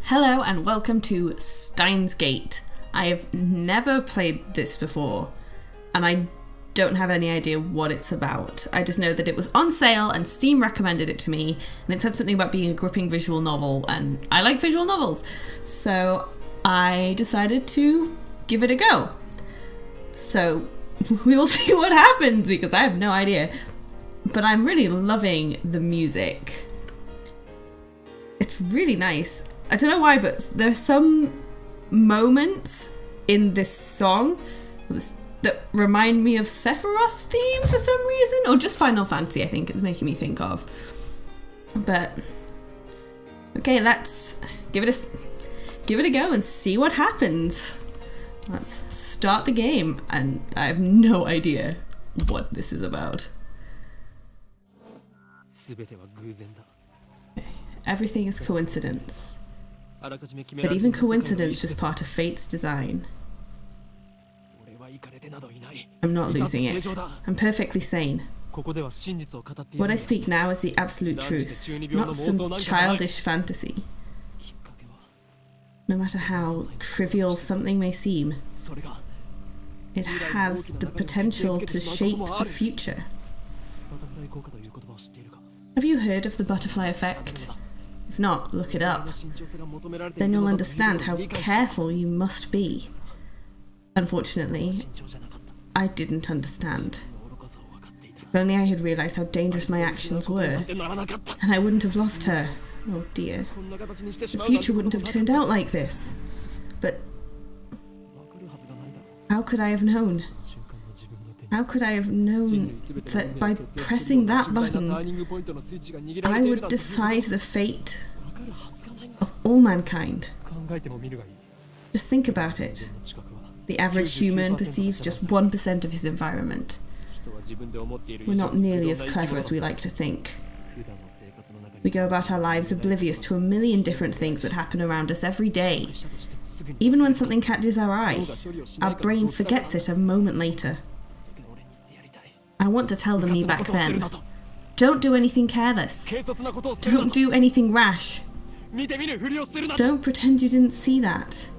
Hello and welcome to Steins. I have never played this before and I don't have any idea what it's about. I just know that it was on sale and Steam recommended it to me and it said something about being a gripping visual novel and I like visual novels. So I decided to give it a go. So we will see what happens because I have no idea. But I'm really loving the music. It's really nice. I don't know why, but there's some moments in this song that remind me of Sephiroth's theme for some reason, or just Final Fantasy, I think it's making me think of. But okay, let's give it a go and see what happens. Let's start the game, and I have no idea what this is about. Everything is coincidence. But even coincidence is part of fate's design. I'm not losing it. I'm perfectly sane. What I speak now is the absolute truth, not some childish fantasy. No matter how trivial something may seem, it has the potential to shape the future. Have you heard of the butterfly effect? If not, look it up. Then you'll understand how careful you must be. Unfortunately, I didn't understand. If only I had realised how dangerous my actions were, and I wouldn't have lost her. Oh dear. The future wouldn't have turned out like this. But how could I have known? How could I have known that by pressing that button, I would decide the fate of all mankind? Just think about it. The average human perceives just 1% of his environment. We're not nearly as clever as we like to think. We go about our lives oblivious to a million different things that happen around us every day. Even when something catches our eye, our brain forgets it a moment later. I want to tell the me back then. Don't do anything careless. Don't do anything rash. Don't pretend you didn't see that.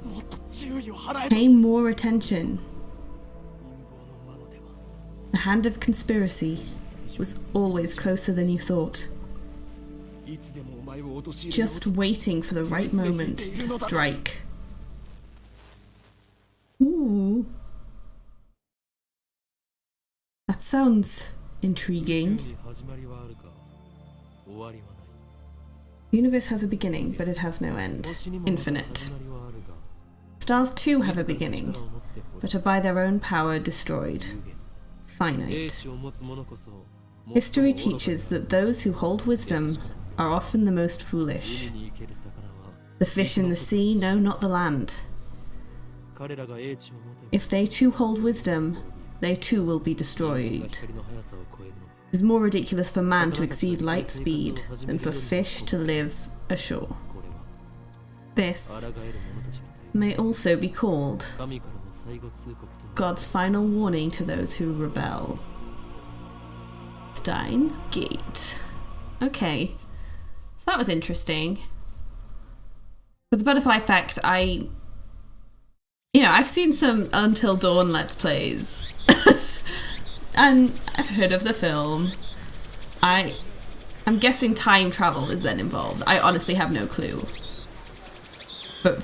Pay more attention. The hand of conspiracy was always closer than you thought. Just waiting for the right moment to strike. Ooh. That sounds intriguing. The universe has a beginning, but it has no end. Infinite. Stars too have a beginning, but are by their own power destroyed. Finite. History teaches that those who hold wisdom are often the most foolish. The fish in the sea know not the land. If they too hold wisdom, they too will be destroyed. It is more ridiculous for man to exceed light speed than for fish to live ashore. This may also be called God's final warning to those who rebel. Steins Gate. Okay, so that was interesting. For the butterfly effect, I've seen some Until Dawn Let's Plays. And I've heard of the film. I'm guessing time travel is then involved. I honestly have no clue. But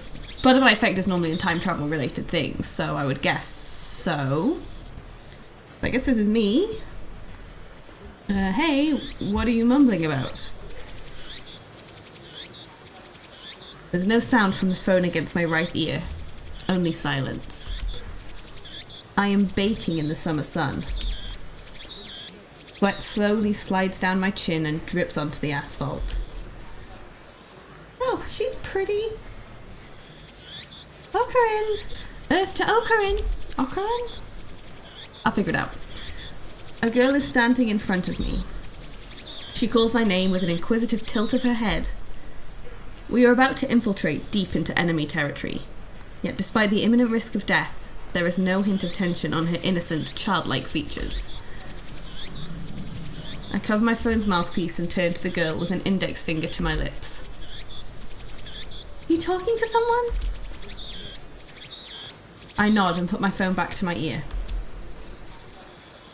butterfly effect is normally in time travel related things, so I would guess so. I guess this is me. Hey, what are you mumbling about? There's no sound from the phone against my right ear. Only silence. I am baking in the summer sun. Sweat slowly slides down my chin and drips onto the asphalt. Oh, she's pretty. Ocarin! Earth to Ocarin! Ocarin? I'll figure it out. A girl is standing in front of me. She calls my name with an inquisitive tilt of her head. We are about to infiltrate deep into enemy territory. Yet despite the imminent risk of death, there is no hint of tension on her innocent, childlike features. I cover my phone's mouthpiece and turn to the girl with an index finger to my lips. You you talking to someone? I nod and put my phone back to my ear.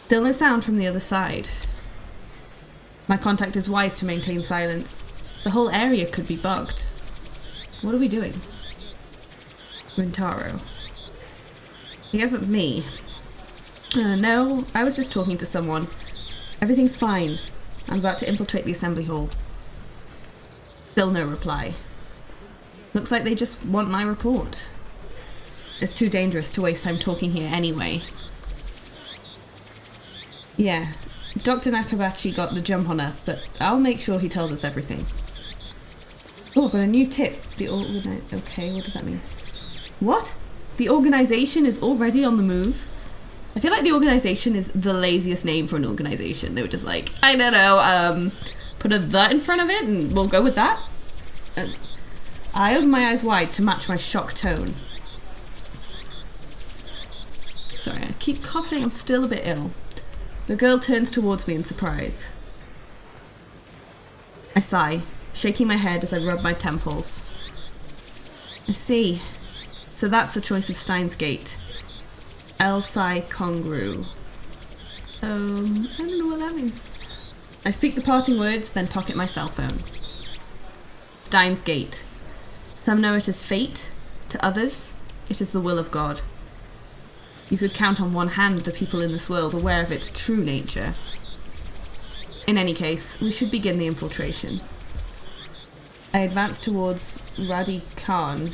Still no sound from the other side. My contact is wise to maintain silence. The whole area could be bugged. What are we doing? Rintaro. I guess it's me. No, I was just talking to someone. Everything's fine. I'm about to infiltrate the assembly hall. Still no reply. Looks like they just want my report. It's too dangerous to waste time talking here anyway. Yeah, Dr. Nakabachi got the jump on us, but I'll make sure he tells us everything. Oh, but a new tip. Okay, what does that mean? What? The organization is already on the move? I feel like the organization is the laziest name for an organization. They were just like, I don't know, put a "the" in front of it and we'll go with that. I opened my eyes wide to match my shocked tone. Sorry, I keep coughing. I'm still a bit ill. The girl turns towards me in surprise. I sigh, shaking my head as I rub my temples. I see. So that's the choice of Steins Gate. El Sai Kongru. I don't know what that means. I speak the parting words, then pocket my cell phone. Steins Gate. Some know it as fate. To others, it is the will of God. You could count on one hand the people in this world aware of its true nature. In any case, we should begin the infiltration. I advance towards Radikan,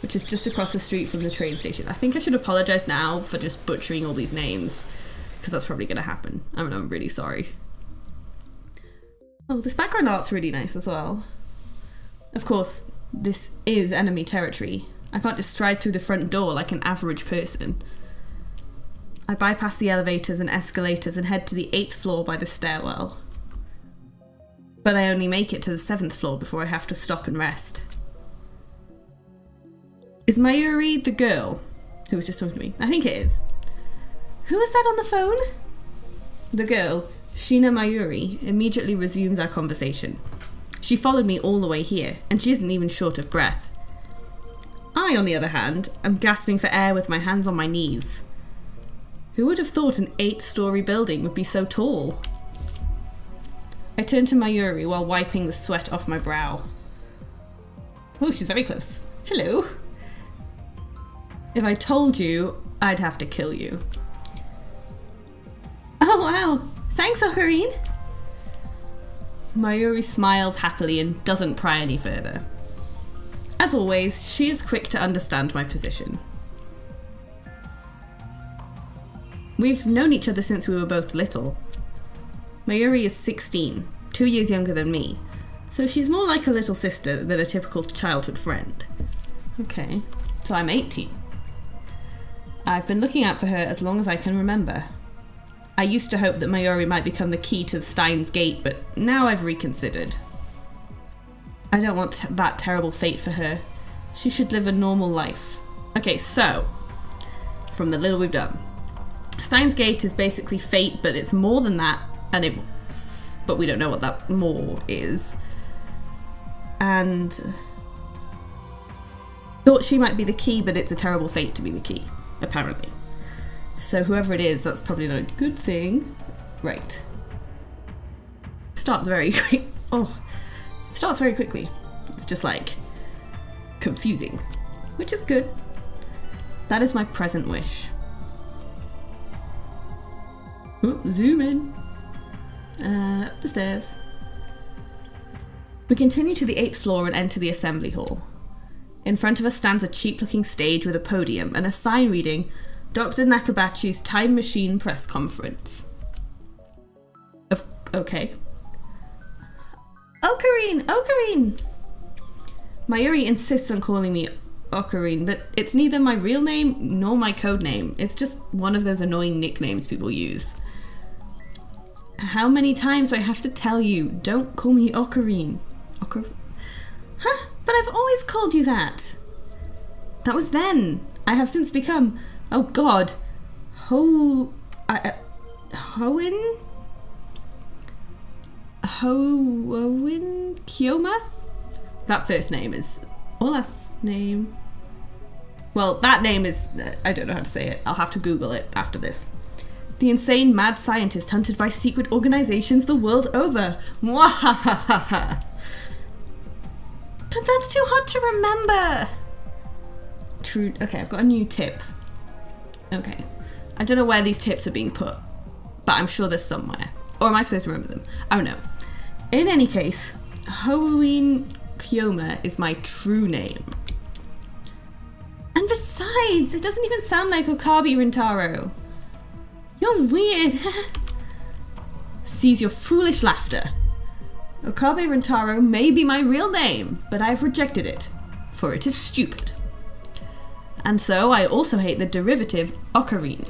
which is just across the street from the train station. I think I should apologise now for just butchering all these names, because that's probably going to happen. I'm really sorry. Oh, this background art's really nice as well. Of course, this is enemy territory. I can't just stride through the front door like an average person. I bypass the elevators and escalators and head to the 8th floor by the stairwell. But I only make it to the 7th floor before I have to stop and rest. Is Mayuri the girl who was just talking to me? I think it is. Who was that on the phone? The girl, Shina Mayuri, immediately resumes our conversation. She followed me all the way here, and she isn't even short of breath. I, on the other hand, am gasping for air with my hands on my knees. Who would have thought an 8-story building would be so tall? I turn to Mayuri while wiping the sweat off my brow. Oh, she's very close. Hello. If I told you, I'd have to kill you. Oh wow, thanks Ocarine. Mayuri smiles happily and doesn't pry any further. As always, she is quick to understand my position. We've known each other since we were both little. Mayuri is 16, 2 years younger than me, so she's more like a little sister than a typical childhood friend. Okay, so I'm 18. I've been looking out for her as long as I can remember. I used to hope that Mayuri might become the key to the Steins Gate, but now I've reconsidered. I don't want that terrible fate for her. She should live a normal life. Okay, so, from the little we've done. Steins Gate is basically fate, but it's more than that, but we don't know what that more is. And thought she might be the key, but it's a terrible fate to be the key, apparently. So whoever it is, that's probably not a good thing. Right. Starts very quick. Oh. It starts very quickly. It's just like confusing, which is good. That is my present wish. Ooh, zoom in. Up the stairs. We continue to the 8th floor and enter the assembly hall. In front of us stands a cheap-looking stage with a podium and a sign reading Dr. Nakabachi's Time Machine Press Conference. Okay. Ocarine! Mayuri insists on calling me Ocarine, but it's neither my real name nor my code name. It's just one of those annoying nicknames people use. How many times do I have to tell you, don't call me Ocarine? Huh? But I've always called you that. That was then. I have since become, oh god, Hoenn Kyoma? That first name is... Or last name... Well, that name is... I don't know how to say it. I'll have to Google it after this. The insane mad scientist hunted by secret organizations the world over. Mwahahaha. But that's too hard to remember. True. Okay, I've got a new tip. Okay. I don't know where these tips are being put, but I'm sure they're somewhere. Or am I supposed to remember them? I don't know. In any case, Halloween Kyoma is my true name. And besides, it doesn't even sound like Okabe Rintaro. You're weird. Cease your foolish laughter. Okabe Rintaro may be my real name, but I've rejected it, for it is stupid. And so I also hate the derivative Ocarine.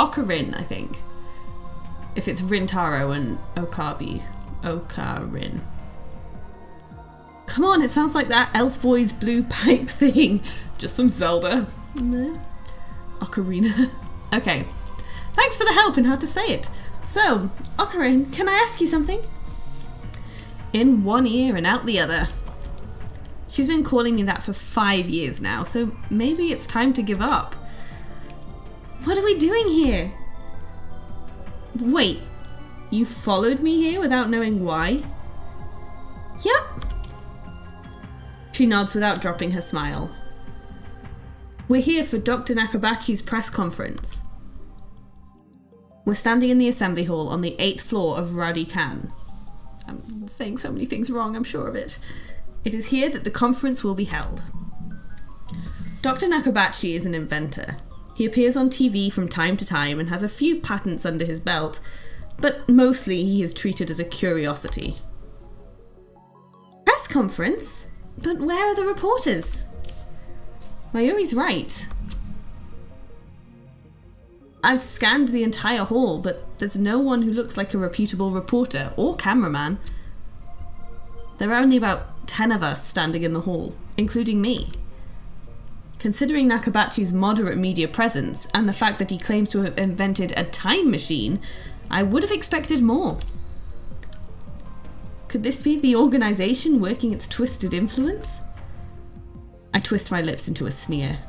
Ocarine, I think. If it's Rintaro and Okabe. Ocarine. Come on, it sounds like that Elf Boy's blue pipe thing. Just some Zelda. No. Ocarina. Okay. Thanks for the help in how to say it. So, Ocarine, can I ask you something? In one ear and out the other. She's been calling me that for 5 years now, so maybe it's time to give up. What are we doing here? Wait, you followed me here without knowing why? Yep. She nods without dropping her smile. We're here for Dr. Nakabachi's press conference. We're standing in the assembly hall on the 8th floor of Radikan. I'm saying so many things wrong, I'm sure of it. It is here that the conference will be held. Dr. Nakabachi is an inventor. He appears on TV from time to time and has a few patents under his belt, but mostly he is treated as a curiosity. Press conference? But where are the reporters? Mayuri's right. I've scanned the entire hall, but there's no one who looks like a reputable reporter or cameraman. There are only about 10 of us standing in the hall, including me. Considering Nakabachi's moderate media presence and the fact that he claims to have invented a time machine, I would have expected more. Could this be the organization working its twisted influence? I twist my lips into a sneer.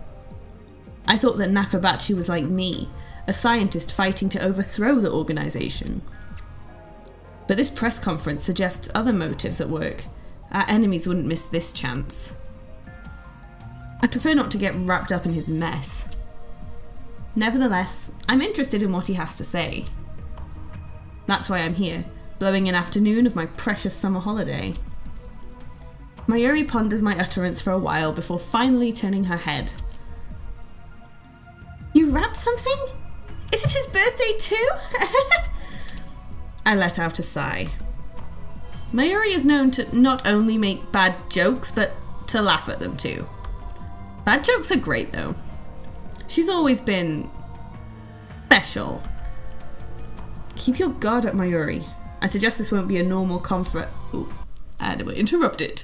I thought that Nakabachi was like me, a scientist fighting to overthrow the organization. But this press conference suggests other motives at work. Our enemies wouldn't miss this chance. I prefer not to get wrapped up in his mess. Nevertheless, I'm interested in what he has to say. That's why I'm here, blowing an afternoon of my precious summer holiday. Mayuri ponders my utterance for a while before finally turning her head. You wrapped something? Is it his birthday too? I let out a sigh. Mayuri is known to not only make bad jokes, but to laugh at them too. Bad jokes are great though. She's always been special. Keep your guard up, Mayuri. I suggest this won't be a normal conference. Ooh, and we're interrupted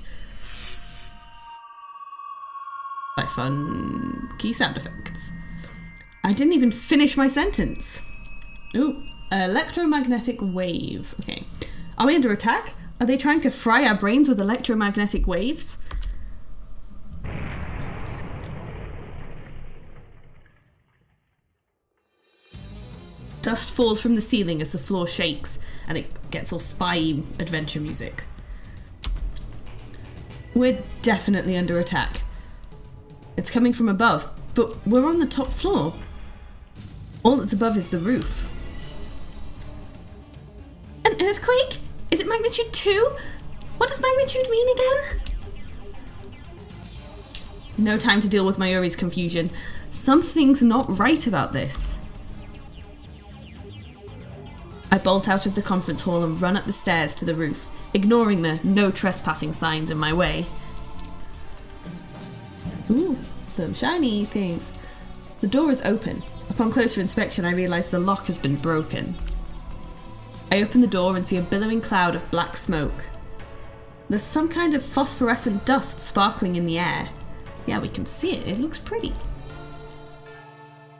by fun key sound effects. I didn't even finish my sentence. Ooh, electromagnetic wave. Okay. Are we under attack? Are they trying to fry our brains with electromagnetic waves? Dust falls from the ceiling as the floor shakes, and it gets all spy adventure music. We're definitely under attack. It's coming from above, but we're on the top floor. All that's above is the roof. An earthquake? Is it magnitude 2? What does magnitude mean again? No time to deal with Mayuri's confusion. Something's not right about this. I bolt out of the conference hall and run up the stairs to the roof, ignoring the no trespassing signs in my way. Ooh, some shiny things. The door is open. Upon closer inspection, I realise the lock has been broken. I open the door and see a billowing cloud of black smoke. There's some kind of phosphorescent dust sparkling in the air. Yeah, we can see it. It looks pretty.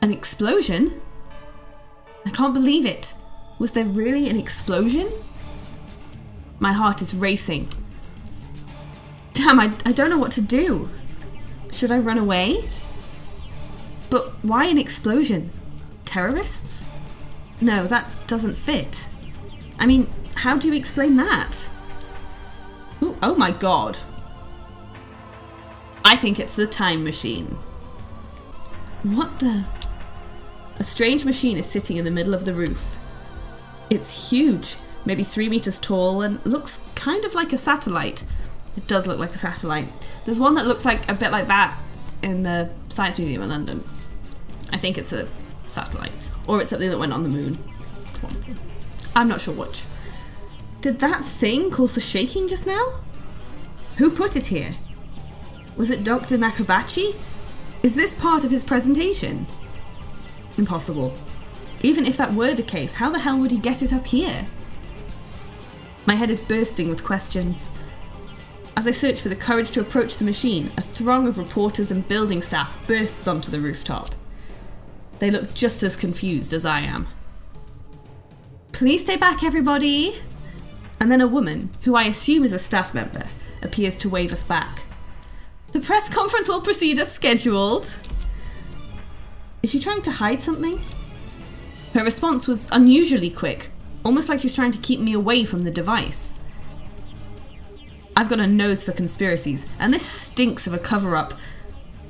An explosion? I can't believe it. Was there really an explosion? My heart is racing. Damn, I don't know what to do. Should I run away? But why an explosion? Terrorists? No, that doesn't fit. I mean, how do you explain that? Ooh, oh my god. I think it's the time machine. What the? A strange machine is sitting in the middle of the roof. It's huge, maybe 3 meters tall, and looks kind of like a satellite. It does look like a satellite. There's one that looks like a bit like that in the Science Museum in London. I think it's a satellite. Or it's something that went on the moon. I'm not sure which. Did that thing cause the shaking just now? Who put it here? Was it Dr. Nakabachi? Is this part of his presentation? Impossible. Even if that were the case, how the hell would he get it up here? My head is bursting with questions. As I search for the courage to approach the machine, a throng of reporters and building staff bursts onto the rooftop. They look just as confused as I am. Please stay back, everybody! And then a woman, who I assume is a staff member, appears to wave us back. The press conference will proceed as scheduled. Is she trying to hide something? Her response was unusually quick, almost like she's trying to keep me away from the device. I've got a nose for conspiracies, and this stinks of a cover-up.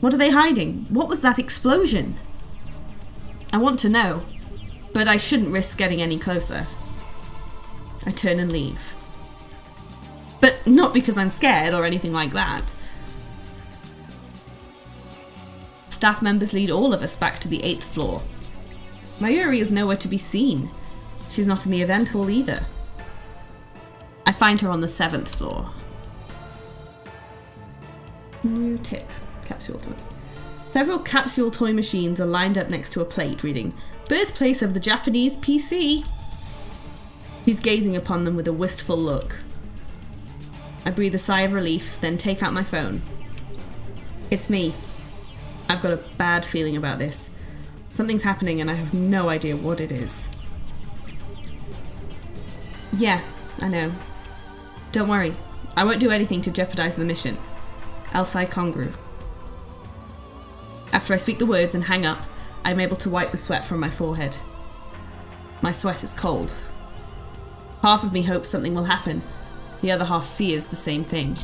What are they hiding? What was that explosion? I want to know, but I shouldn't risk getting any closer. I turn and leave. But not because I'm scared or anything like that. Staff members lead all of us back to the 8th floor. Mayuri is nowhere to be seen. She's not in the event hall either. I find her on the 7th floor. New tip. Capsule toy. Several capsule toy machines are lined up next to a plate reading, "Birthplace of the Japanese PC." He's gazing upon them with a wistful look. I breathe a sigh of relief, then take out my phone. It's me. I've got a bad feeling about this. Something's happening and I have no idea what it is. Yeah, I know. Don't worry. I won't do anything to jeopardize the mission. Elsai Kongru. After I speak the words and hang up, I'm able to wipe the sweat from my forehead. My sweat is cold. Half of me hopes something will happen. The other half fears the same thing.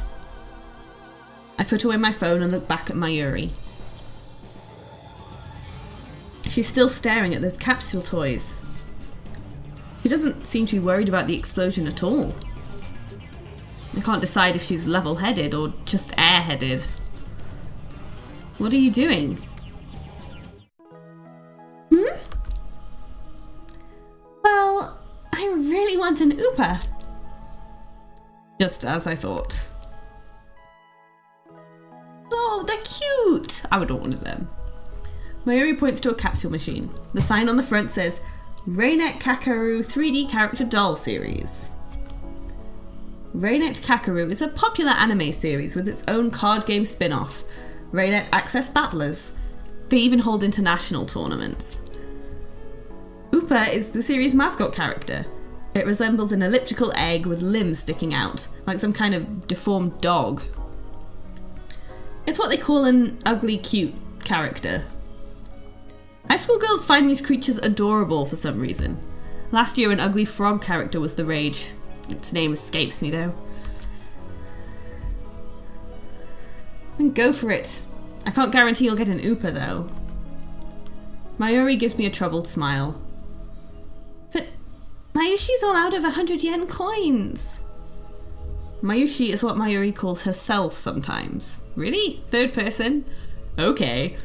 I put away my phone and look back at Mayuri. She's still staring at those capsule toys. She doesn't seem to be worried about the explosion at all. I can't decide if she's level-headed or just airheaded. What are you doing? Well, I really want an Oopa. Just as I thought. Oh, they're cute! I would want one of them. Mayuri points to a capsule machine. The sign on the front says, Reinet Kakaru 3D Character Doll Series. Reinet Kakaru is a popular anime series with its own card game spin-off, Reinet Access Battlers. They even hold international tournaments. Oopa is the series' mascot character. It resembles an elliptical egg with limbs sticking out, like some kind of deformed dog. It's what they call an ugly cute character. High school girls find these creatures adorable for some reason. Last year an ugly frog character was the rage. Its name escapes me though. Then go for it. I can't guarantee you'll get an Oopa though. Mayuri gives me a troubled smile. But Mayushi's all out of 100 yen coins. Mayushi is what Mayuri calls herself sometimes. Really? Third person? Okay.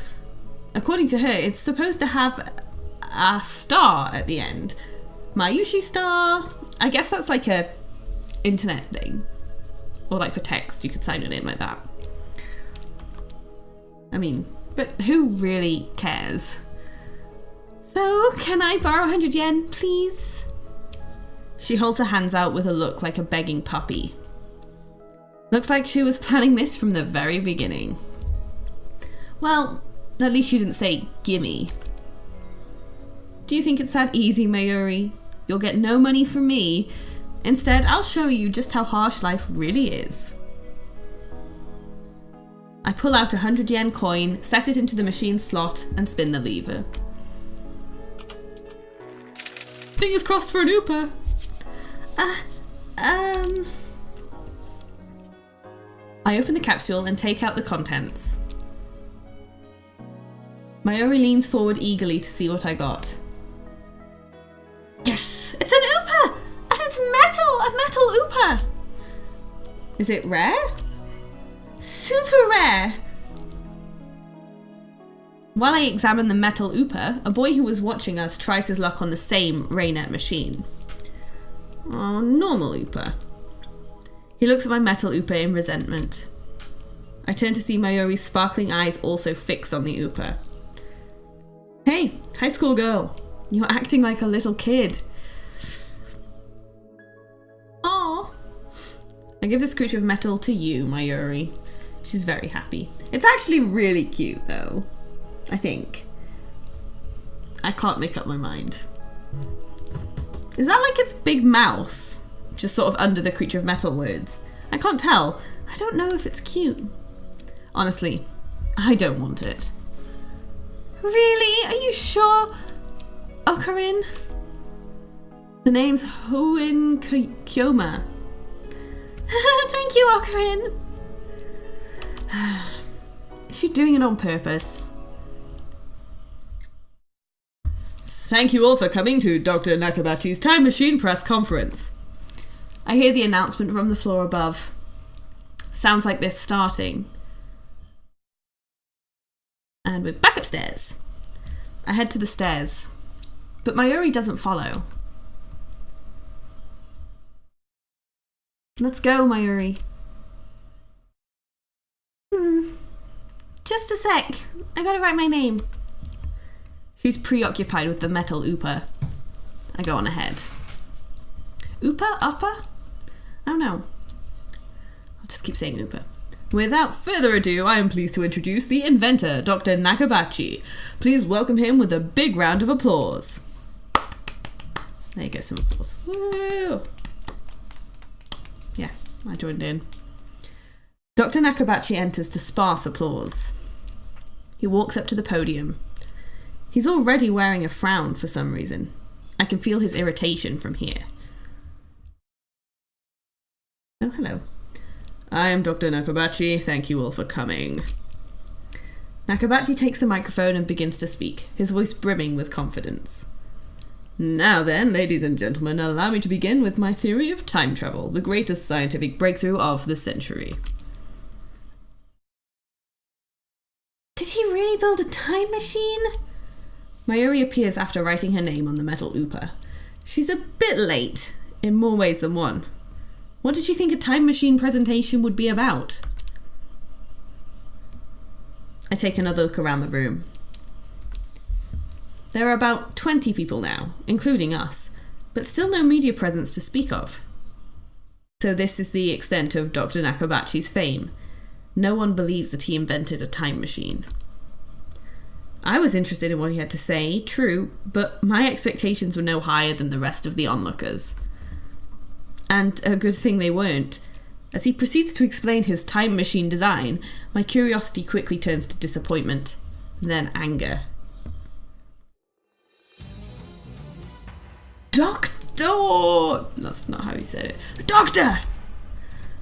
According to her, it's supposed to have a star at the end. Mayushi star? I guess that's like a internet thing. Or like for text, you could sign your name like that. I mean, but who really cares? So, can I borrow 100 yen, please? She holds her hands out with a look like a begging puppy. Looks like she was planning this from the very beginning. Well, at least she didn't say, gimme. Do you think it's that easy, Mayuri? You'll get no money from me. Instead, I'll show you just how harsh life really is. pull out a 100 yen coin, set it into the machine slot, and spin the lever. Fingers crossed for an Ooper. I open the capsule and take out the contents. Mayuri leans forward eagerly to see what I got. Yes! It's an Ooper! And it's metal! A metal Ooper! Is it rare? Super rare! While I examine the metal Ooper, a boy who was watching us tries his luck on the same Raynet machine. Oh, normal Ooper. He looks at my metal Ooper in resentment. I turn to see Mayuri's sparkling eyes also fixed on the Ooper. Hey, high school girl. You're acting like a little kid. Aww. I give this creature of metal to you, Mayuri. She's very happy. It's actually really cute, though. I think. I can't make up my mind. Is that like its big mouth? Just sort of under the creature of metal words? I can't tell. I don't know if it's cute. Honestly, I don't want it. Really? Are you sure? Ocarine? The name's Hoin Kyoma. Thank you, Ocarine. Is she doing it on purpose? Thank you all for coming to Dr. Nakabachi's Time Machine press conference. I hear the announcement from the floor above. Sounds like they're starting. And we're back upstairs. I head to the stairs, but Mayuri doesn't follow. Let's go, Mayuri. Just a sec. I gotta write my name. She's preoccupied with the metal Ooper. I go on ahead. Ooper? Upper? I don't know. I'll just keep saying Ooper. Without further ado, I am pleased to introduce the inventor, Dr. Nakabachi. Please welcome him with a big round of applause. There you go, some applause. Woo! Yeah, I joined in. Dr. Nakabachi enters to sparse applause. He walks up to the podium. He's already wearing a frown for some reason. I can feel his irritation from here. Oh, hello. I am Dr. Nakabachi. Thank you all for coming. Nakabachi takes the microphone and begins to speak, his voice brimming with confidence. Now then, ladies and gentlemen, allow me to begin with my theory of time travel, the greatest scientific breakthrough of the century. Did he really build a time machine? Mayuri appears after writing her name on the metal Ooper. She's a bit late, in more ways than one. What did she think a time machine presentation would be about? I take another look around the room. There are about 20 people now, including us, but still no media presence to speak of. So this is the extent of Dr. Nakabachi's fame. No one believes that he invented a time machine. I was interested in what he had to say, true, but my expectations were no higher than the rest of the onlookers. And a good thing they weren't. As he proceeds to explain his time machine design, my curiosity quickly turns to disappointment, then anger. Doctor! That's not how he said it. Doctor!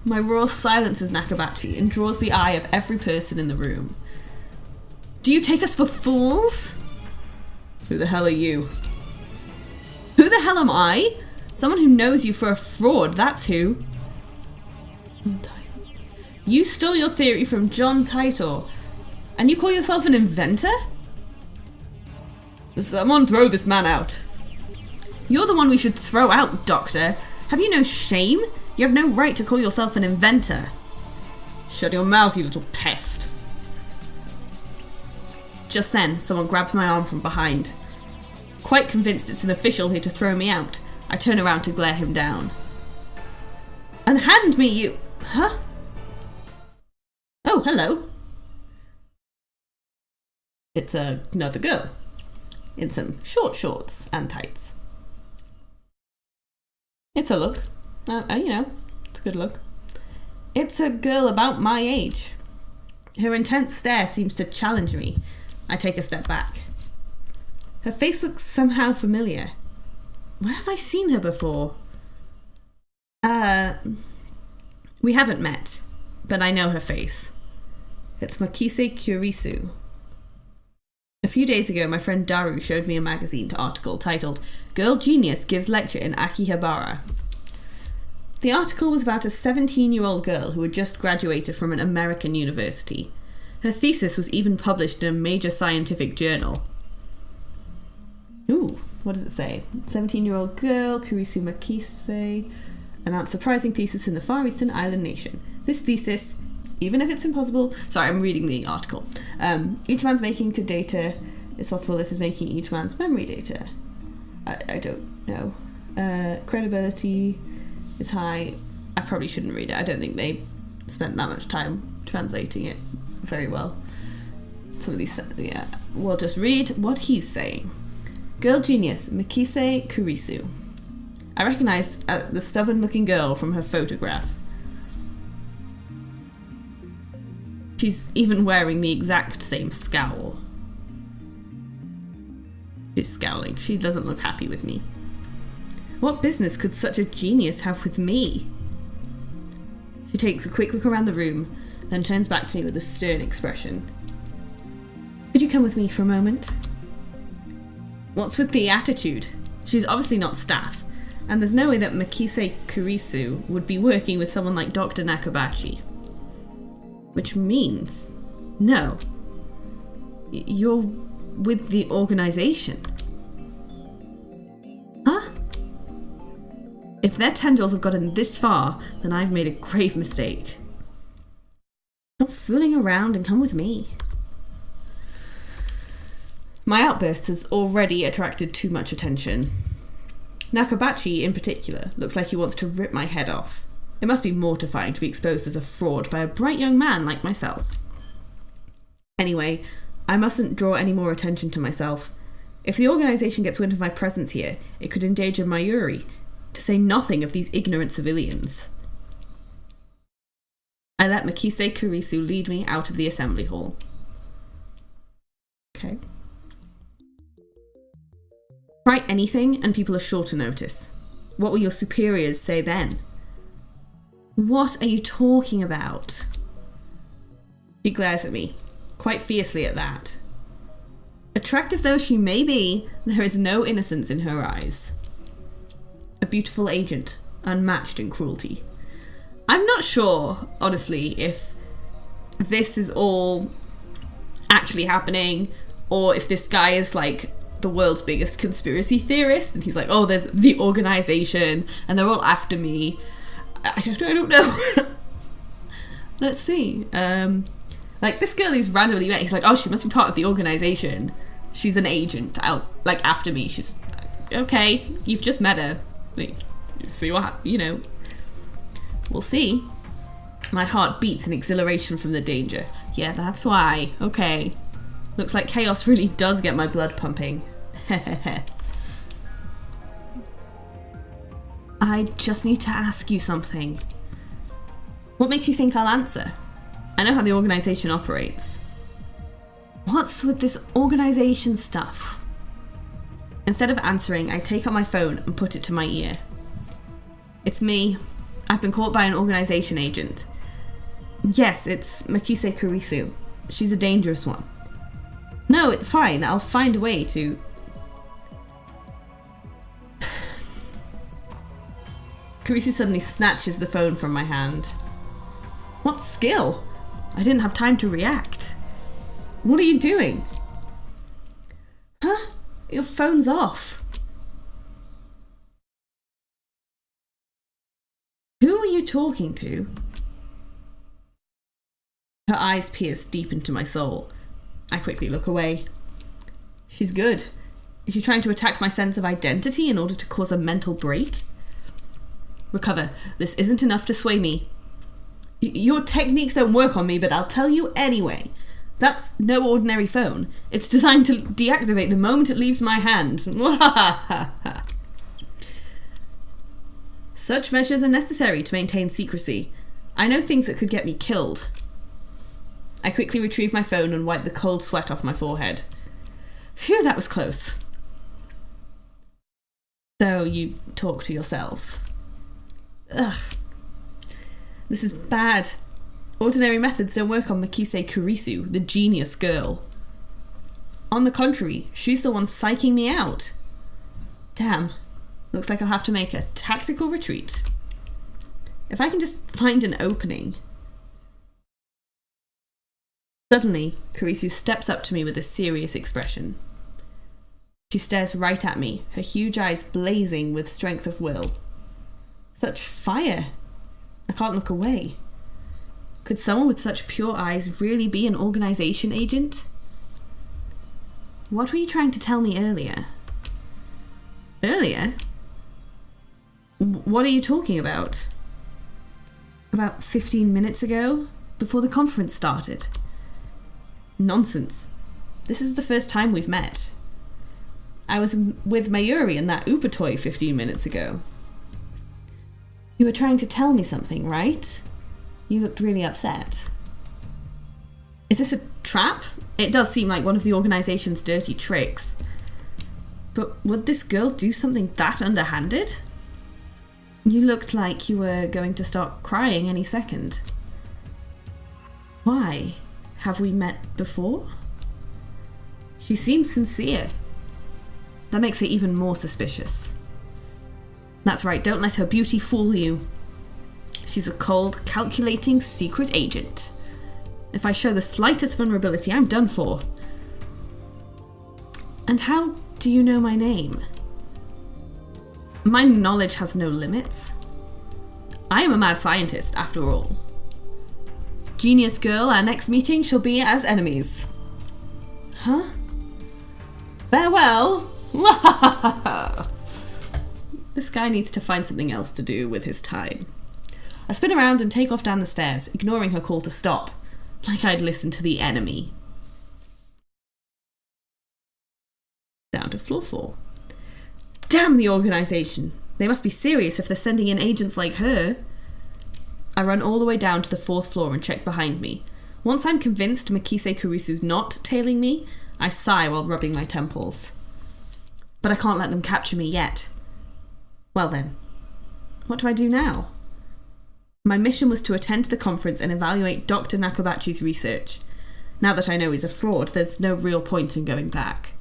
My roar silences Nakabachi and draws the eye of every person in the room. Do you take us for fools? Who the hell are you? Who the hell am I? Someone who knows you for a fraud, that's who. You stole your theory from John Titor, and you call yourself an inventor? Someone throw this man out. You're the one we should throw out, Doctor. Have you no shame? You have no right to call yourself an inventor. Shut your mouth, you little pest. Just then, someone grabs my arm from behind. Quite convinced it's an official here to throw me out, I turn around to glare him down. Unhand me, you... Huh? Oh, hello. It's another girl. In some short shorts and tights. It's a look. You know, it's a good look. It's a girl about my age. Her intense stare seems to challenge me. I take a step back. Her face looks somehow familiar. Where have I seen her before? We haven't met, but I know her face. It's Makise Kurisu. A few days ago, my friend Daru showed me a magazine article titled Girl Genius Gives Lecture in Akihabara. The article was about a 17-year-old girl who had just graduated from an American university. Her thesis was even published in a major scientific journal. Ooh, what does it say? 17-year-old girl, Kurisu Makise, announced surprising thesis in the Far Eastern Island nation. This thesis, even if it's impossible... Sorry, I'm reading the article. Each man's making to data... It's possible this is making each man's memory data. I don't know. Credibility is high. I probably shouldn't read it. I don't think they spent that much time translating it very well. Some of these... Yeah. We'll just read what he's saying. Girl genius, Makise Kurisu. I recognised the stubborn-looking girl from her photograph. She's even wearing the exact same scowl. She's scowling. She doesn't look happy with me. What business could such a genius have with me? She takes a quick look around the room, then turns back to me with a stern expression. Could you come with me for a moment? What's with the attitude? She's obviously not staff, and there's no way that Makise Kurisu would be working with someone like Dr. Nakabachi. Which means, no, you're with the organization. Huh? If their tendrils have gotten this far, then I've made a grave mistake. Stop fooling around and come with me. My outburst has already attracted too much attention. Nakabachi, in particular, looks like he wants to rip my head off. It must be mortifying to be exposed as a fraud by a bright young man like myself. Anyway, I mustn't draw any more attention to myself. If the organisation gets wind of my presence here, it could endanger Mayuri, to say nothing of these ignorant civilians. I let Makise Kurisu lead me out of the assembly hall. Okay. Write anything and people are sure to notice. What will your superiors say then? What are you talking about? She glares at me, quite fiercely at that. Attractive though she may be, there is no innocence in her eyes. A beautiful agent, unmatched in cruelty. I'm not sure, honestly, if this is all actually happening, or if this guy is like the world's biggest conspiracy theorist, and he's like, oh, there's the organization, and they're all after me. I don't know. Let's see. Like, this girl he's randomly met, he's like, oh, she must be part of the organization. She's an agent out, like, after me. She's, okay, you've just met her. Like, see what, we'll see. My heart beats in exhilaration from the danger. Yeah, that's why. Okay. Looks like chaos really does get my blood pumping. I just need to ask you something. What makes you think I'll answer? I know how the organisation operates. What's with this organisation stuff? Instead of answering, I take out my phone and put it to my ear. It's me. I've been caught by an organisation agent. Yes, it's Makise Kurisu. She's a dangerous one. No, it's fine. I'll find a way to... Kurisu suddenly snatches the phone from my hand. What skill? I didn't have time to react. What are you doing? Huh? Your phone's off. Who are you talking to? Her eyes pierce deep into my soul. I quickly look away. She's good. Is she trying to attack my sense of identity in order to cause a mental break? Recover. This isn't enough to sway me. Your techniques don't work on me, but I'll tell you anyway. That's no ordinary phone. It's designed to deactivate the moment it leaves my hand. Such measures are necessary to maintain secrecy. I know things that could get me killed. I quickly retrieved my phone and wiped the cold sweat off my forehead. Phew, that was close. So you talk to yourself. Ugh. This is bad. Ordinary methods don't work on Mikise Kurisu, the genius girl. On the contrary, she's the one psyching me out. Damn. Looks like I'll have to make a tactical retreat. If I can just find an opening. Suddenly, Kurisu steps up to me with a serious expression. She stares right at me, her huge eyes blazing with strength of will. Such fire. I can't look away. Could someone with such pure eyes really be an organization agent? What were you trying to tell me earlier? Earlier? What are you talking about? About 15 minutes ago? Before the conference started? Nonsense. This is the first time we've met. I was with Mayuri and that Upa toy 15 minutes ago. You were trying to tell me something, right? You looked really upset. Is this a trap? It does seem like one of the organization's dirty tricks. But would this girl do something that underhanded? You looked like you were going to start crying any second. Why? Have we met before? She seemed sincere. That makes her even more suspicious. That's right, don't let her beauty fool you. She's a cold, calculating secret agent. If I show the slightest vulnerability, I'm done for. And how do you know my name? My knowledge has no limits. I am a mad scientist, after all. Genius girl, our next meeting shall be as enemies. Huh? Farewell! This guy needs to find something else to do with his time. I spin around and take off down the stairs, ignoring her call to stop, like I'd listened to the enemy. Down to floor 4. Damn the organisation! They must be serious if they're sending in agents like her. I run all the way down to the 4th floor and check behind me. Once I'm convinced Mikise Kurisu's not tailing me, I sigh while rubbing my temples. But I can't let them capture me yet. Well then, what do I do now? My mission was to attend the conference and evaluate Dr. Nakabachi's research. Now that I know he's a fraud, there's no real point in going back.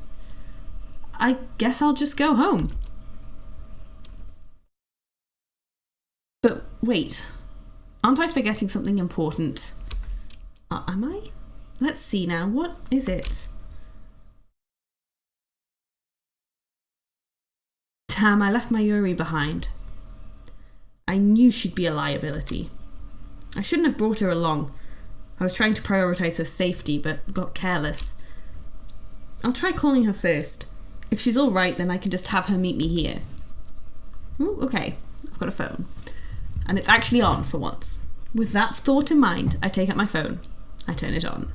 I guess I'll just go home. But wait, aren't I forgetting something important? Am I? Let's see now, what is it? Damn, I left Mayuri behind. I knew she'd be a liability. I shouldn't have brought her along. I was trying to prioritise her safety, but got careless. I'll try calling her first. If she's all right, then I can just have her meet me here. Ooh, okay, I've got a phone. And it's actually on for once. With that thought in mind, I take out my phone. I turn it on.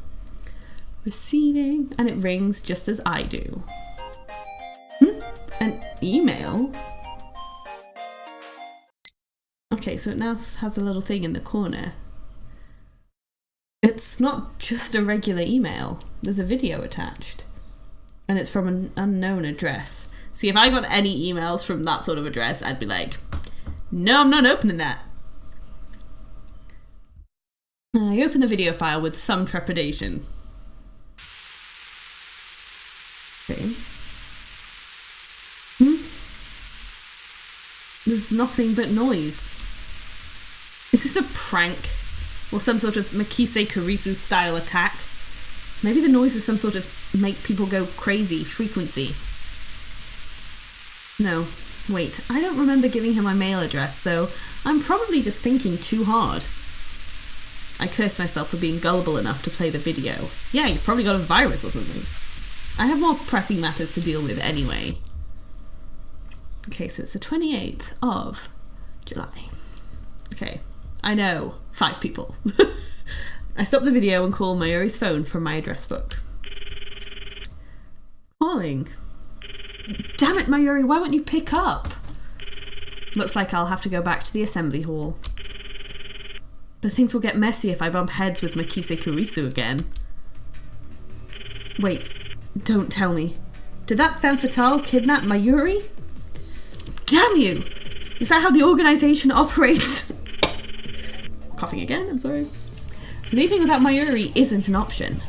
Receiving, and it rings just as I do. An email? Okay, so it now has a little thing in the corner. It's not just a regular email. There's a video attached. And it's from an unknown address. See, if I got any emails from that sort of address, I'd be like, no, I'm not opening that. I open the video file with some trepidation. Okay. There's nothing but noise. Is this a prank? Or some sort of Mikise Kurisu style attack? Maybe the noise is some sort of make people go crazy frequency. No, wait, I don't remember giving her my mail address, so I'm probably just thinking too hard. I curse myself for being gullible enough to play the video. Yeah, you've probably got a virus or something. I have more pressing matters to deal with anyway. Okay, so it's the 28th of July. Okay, I know 5 people. I stop the video and call Mayuri's phone from my address book. Calling. Damn it, Mayuri, why won't you pick up? Looks like I'll have to go back to the assembly hall. But things will get messy if I bump heads with Makise Kurisu again. Wait, don't tell me. Did that femme fatale kidnap Mayuri? Damn you! Is that how the organization operates? Coughing again, I'm sorry. Leaving without Mayuri isn't an option.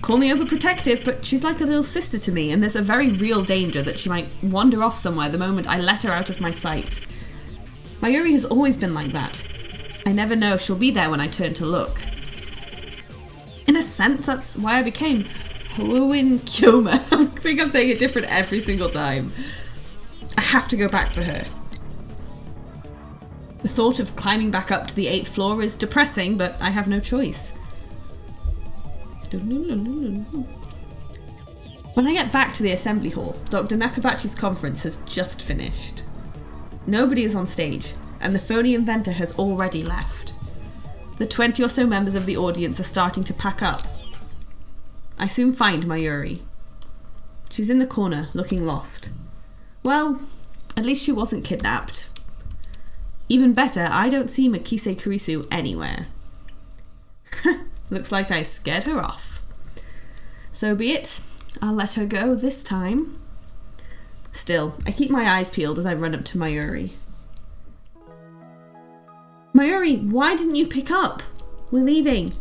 Call me overprotective, but she's like a little sister to me, and there's a very real danger that she might wander off somewhere the moment I let her out of my sight. Mayuri has always been like that. I never know she'll be there when I turn to look. In a sense, that's why I became Hoenn Kyoma. I think I'm saying it different every single time. I have to go back for her. The thought of climbing back up to the 8th floor is depressing, but I have no choice. When I get back to the assembly hall, Dr. Nakabachi's conference has just finished. Nobody is on stage, and the phony inventor has already left. The 20 or so members of the audience are starting to pack up. I soon find Mayuri. She's in the corner, looking lost. Well, at least she wasn't kidnapped. Even better, I don't see Makise Kurisu anywhere. Looks like I scared her off. So be it. I'll let her go this time. Still, I keep my eyes peeled as I run up to Mayuri. Mayuri, why didn't you pick up? We're leaving.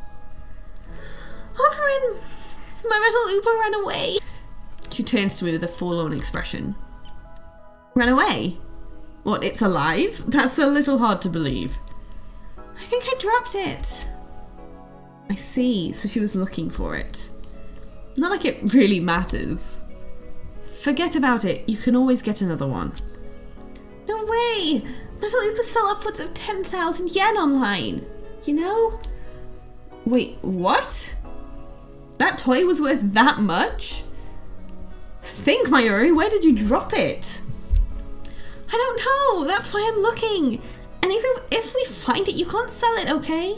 Ocarina, my metal Uber ran away. She turns to me with a forlorn expression. Ran away? What, it's alive? That's a little hard to believe. I think I dropped it. I see, so she was looking for it. Not like it really matters. Forget about it, you can always get another one. No way! Metal Upas sell upwards of 10,000 yen online. You know? Wait, what? That toy was worth that much? Think, Mayuri, where did you drop it? I don't know, that's why I'm looking. And even if we find it, you can't sell it, okay?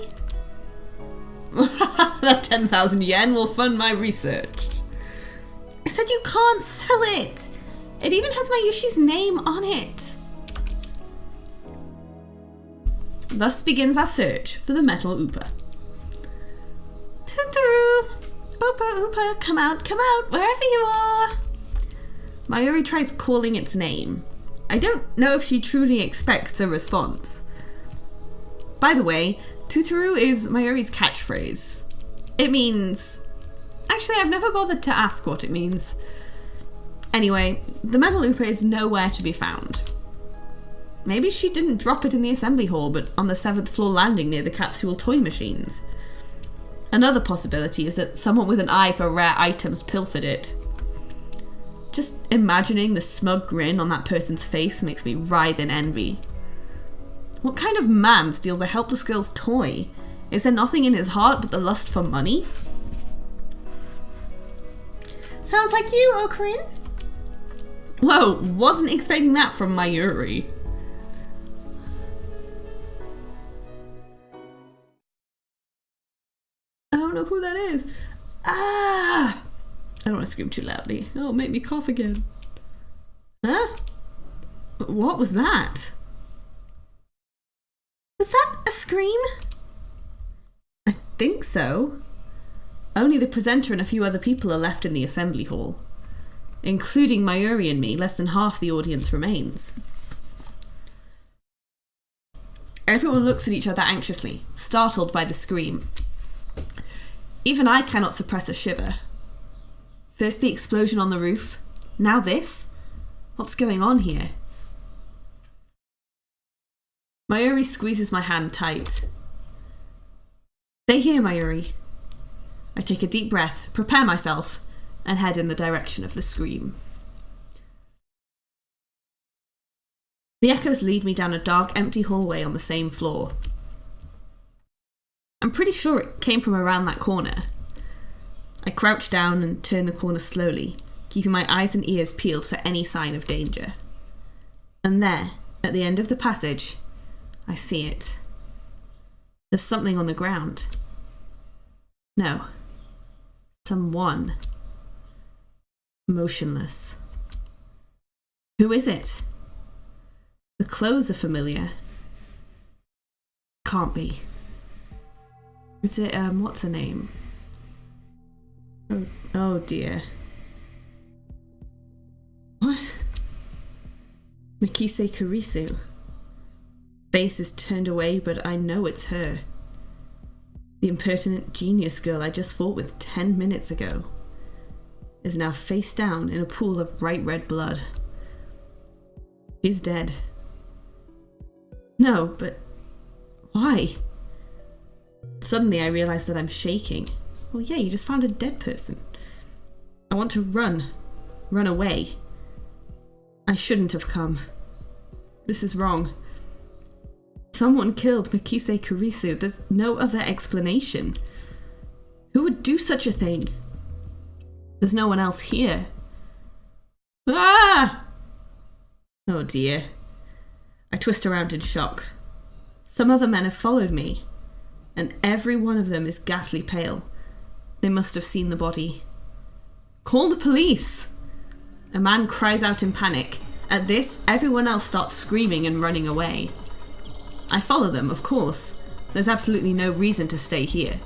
That 10,000 yen will fund my research. I said you can't sell it. It even has Mayushi's name on it. Thus begins our search for the metal Upa. Totoro! Upa, come out, wherever you are! Mayuri tries calling its name. I don't know if she truly expects a response. By the way, Totoro is Mayuri's catchphrase. It means... Actually, I've never bothered to ask what it means. Anyway, the metal Upa is nowhere to be found. Maybe she didn't drop it in the assembly hall, but on the 7th floor landing near the capsule toy machines. Another possibility is that someone with an eye for rare items pilfered it. Just imagining the smug grin on that person's face makes me writhe in envy. What kind of man steals a helpless girl's toy? Is there nothing in his heart but the lust for money? Sounds like you, Ocarina. Whoa, wasn't expecting that from Mayuri. I don't know who that is. Ah! I don't want to scream too loudly. It'll make me cough again. Huh? What was that? Was that a scream? I think so. Only the presenter and a few other people are left in the assembly hall. Including Mayuri and me, less than half the audience remains. Everyone looks at each other anxiously, startled by the scream. Even I cannot suppress a shiver. First the explosion on the roof, now this? What's going on here? Mayuri squeezes my hand tight. Stay here, Mayuri. I take a deep breath, prepare myself, and head in the direction of the scream. The echoes lead me down a dark, empty hallway on the same floor. I'm pretty sure it came from around that corner. I crouch down and turn the corner slowly, keeping my eyes and ears peeled for any sign of danger. And there, at the end of the passage, I see it. There's something on the ground. No. Someone. Motionless. Who is it? The clothes are familiar. Can't be. Is it, what's her name? Oh dear. What? Mikise Kurisu. Face is turned away, but I know it's her. The impertinent genius girl I just fought with 10 minutes ago is now face down in a pool of bright red blood. She's dead. No, but why? Suddenly I realize that I'm shaking. Well, yeah, you just found a dead person. I want to run away. I shouldn't have come. This is wrong. Someone killed Mikise Kurisu. There's no other explanation. Who would do such a thing? There's no one else here. Ah! Oh dear. I twist around in shock. Some other men have followed me, and every one of them is ghastly pale. They must have seen the body. Call the police! A man cries out in panic. At this, everyone else starts screaming and running away. I follow them, of course. There's absolutely no reason to stay here.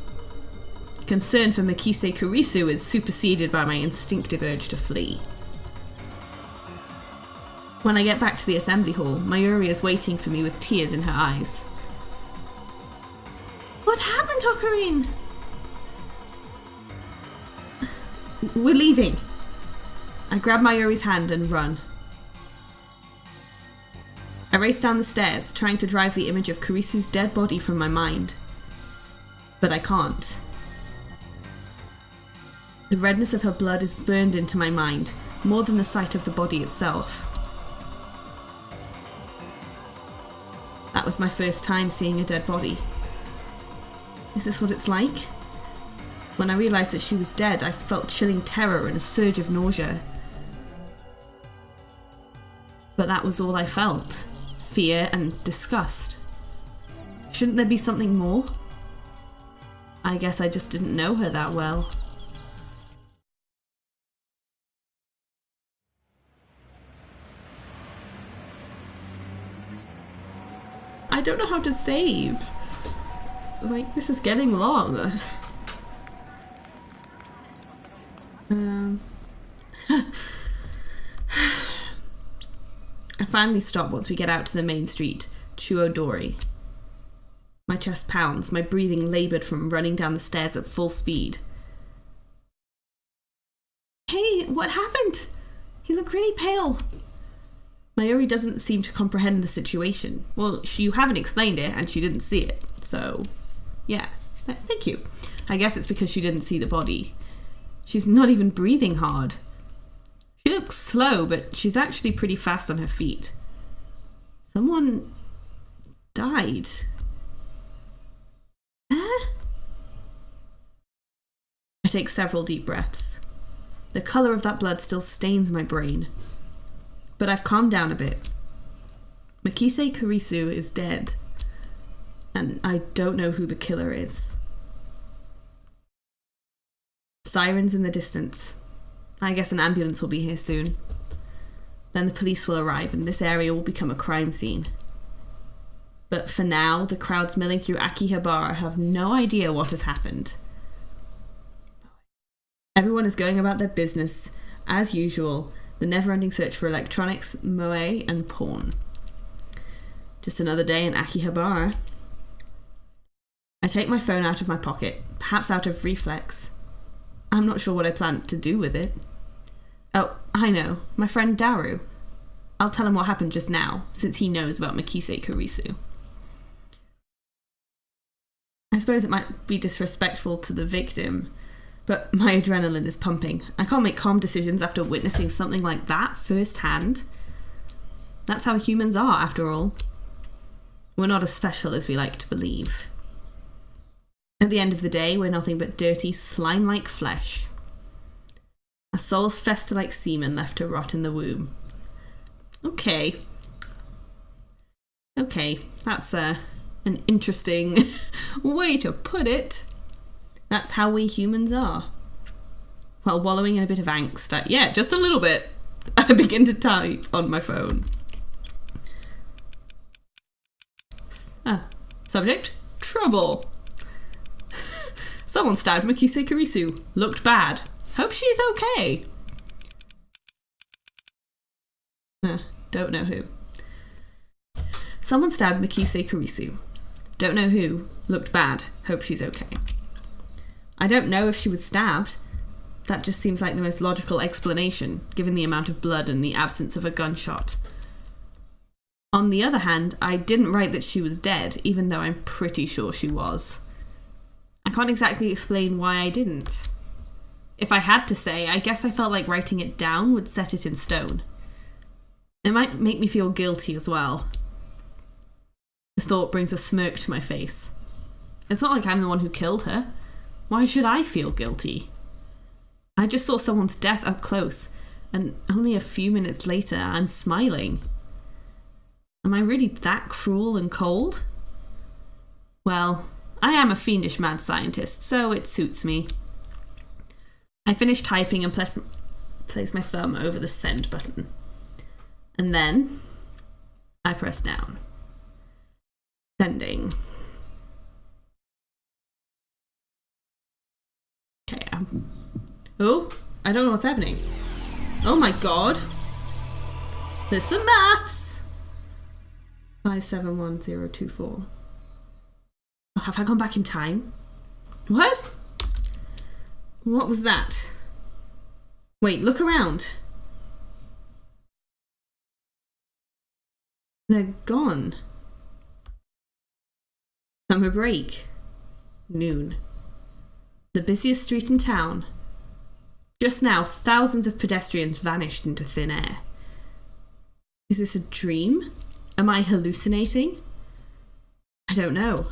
Concern for Mikise Kurisu is superseded by my instinctive urge to flee. When I get back to the assembly hall, Mayuri is waiting for me with tears in her eyes. What happened, Ocarine? We're leaving. I grab Mayuri's hand and run. I race down the stairs, trying to drive the image of Kurisu's dead body from my mind. But I can't. The redness of her blood is burned into my mind, more than the sight of the body itself. That was my first time seeing a dead body. Is this what it's like? When I realised that she was dead, I felt chilling terror and a surge of nausea. But that was all I felt. Fear and disgust. Shouldn't there be something more? I guess I just didn't know her that well. I don't know how to save. Like, this is getting long. I finally stop once we get out to the main street, Chuodori. My chest pounds, my breathing laboured from running down the stairs at full speed. Hey, what happened? You look really pale. Mayuri doesn't seem to comprehend the situation. Well, you haven't explained it and she didn't see it, so yeah, thank you. I guess it's because she didn't see the body. She's not even breathing hard. She looks slow, but she's actually pretty fast on her feet. Someone died. I take several deep breaths. The colour of that blood still stains my brain. But I've calmed down a bit. Mikise Kurisu is dead. And I don't know who the killer is. Sirens in the distance. I guess an ambulance will be here soon. Then the police will arrive and this area will become a crime scene. But for now, the crowds milling through Akihabara have no idea what has happened. Everyone is going about their business, as usual, the never-ending search for electronics, moe, and porn. Just another day in Akihabara. I take my phone out of my pocket, perhaps out of reflex. I'm not sure what I plan to do with it. Oh, I know, my friend Daru. I'll tell him what happened just now, since he knows about Mikise Kurisu. I suppose it might be disrespectful to the victim, but my adrenaline is pumping. I can't make calm decisions after witnessing something like that firsthand. That's how humans are, after all. We're not as special as we like to believe. At the end of the day, we're nothing but dirty, slime-like flesh. Our souls fester like semen left to rot in the womb. Okay, that's an interesting way to put it. That's how we humans are. While wallowing in a bit of angst, yeah, just a little bit, I begin to type on my phone. Subject, trouble. Someone stabbed Mikise Kurisu. Looked bad. Hope she's okay. Don't know who. Someone stabbed Mikise Kurisu. Don't know who. Looked bad. Hope she's okay. I don't know if she was stabbed. That just seems like the most logical explanation, given the amount of blood and the absence of a gunshot. On the other hand, I didn't write that she was dead, even though I'm pretty sure she was. I can't exactly explain why I didn't. If I had to say, I guess I felt like writing it down would set it in stone. It might make me feel guilty as well. The thought brings a smirk to my face. It's not like I'm the one who killed her. Why should I feel guilty? I just saw someone's death up close, and only a few minutes later, I'm smiling. Am I really that cruel and cold? Well, I am a fiendish mad scientist, so it suits me. I finish typing and place my thumb over the send button. And then I press down. Sending. Okay. Oh, I don't know what's happening. Oh my god. There's some maths. 571024. Oh, have I gone back in time? What? What was that? Wait, look around. They're gone. Summer break. Noon. The busiest street in town. Just now, thousands of pedestrians vanished into thin air. Is this a dream? Am I hallucinating? I don't know.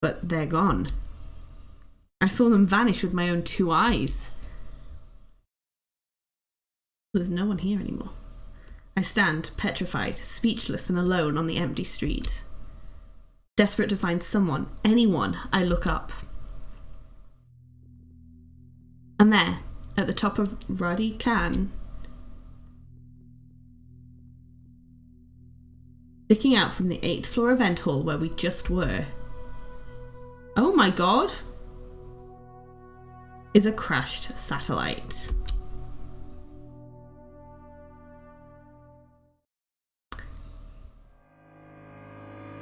But they're gone. I saw them vanish with my own 2 eyes. There's no one here anymore. I stand, petrified, speechless and alone on the empty street. Desperate to find someone, anyone, I look up. And there, at the top of Ruddy Khan, sticking out from the 8th floor event hall where we just were. Oh my god! Is a crashed satellite.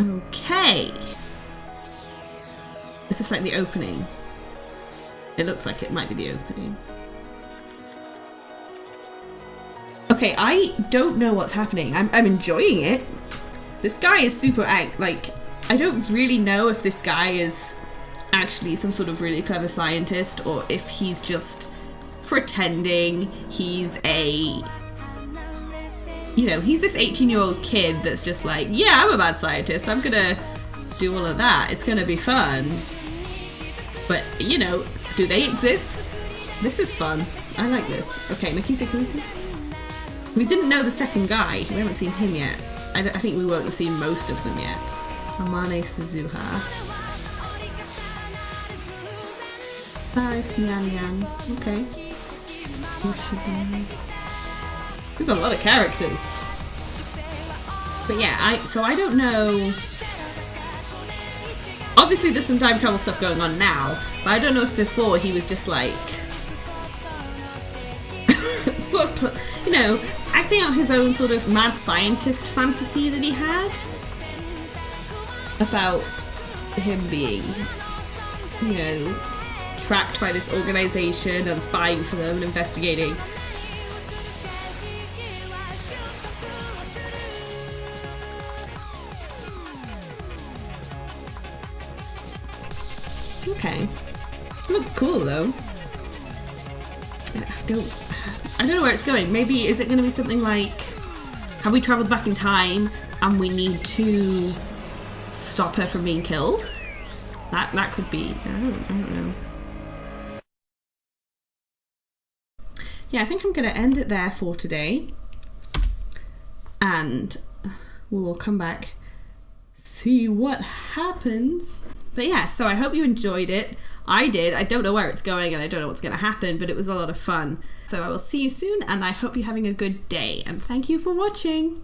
Okay. Is this like the opening? It looks like it might be the opening. Okay, I don't know what's happening. I'm enjoying it. This guy is super like, I don't really know if this guy is actually some sort of really clever scientist or if he's just pretending he's a, you know, he's this 18-year-old kid that's just like, yeah, I'm a mad scientist. I'm gonna do all of that. It's gonna be fun. But, you know, do they exist? This is fun. I like this. Okay, Mikise Kurisu. We didn't know the second guy. We haven't seen him yet. I think we won't have seen most of them yet. Amane Suzuha. Paris Nyan Nyan. Okay. There's a lot of characters. But yeah, I don't know. Obviously there's some time travel stuff going on now, but I don't know if before he was just like sort of, you know, acting out his own sort of mad scientist fantasy that he had about him being, you know, tracked by this organization and spying for them and investigating. Okay. It looks cool though. I don't know where it's going. Maybe is it going to be something like, have we travelled back in time and we need to stop her from being killed? That could be. I don't know. Yeah, I think I'm going to end it there for today. And we'll come back, see what happens. But yeah, so I hope you enjoyed it. I did. I don't know where it's going and I don't know what's going to happen, but it was a lot of fun. So I will see you soon and I hope you're having a good day and thank you for watching.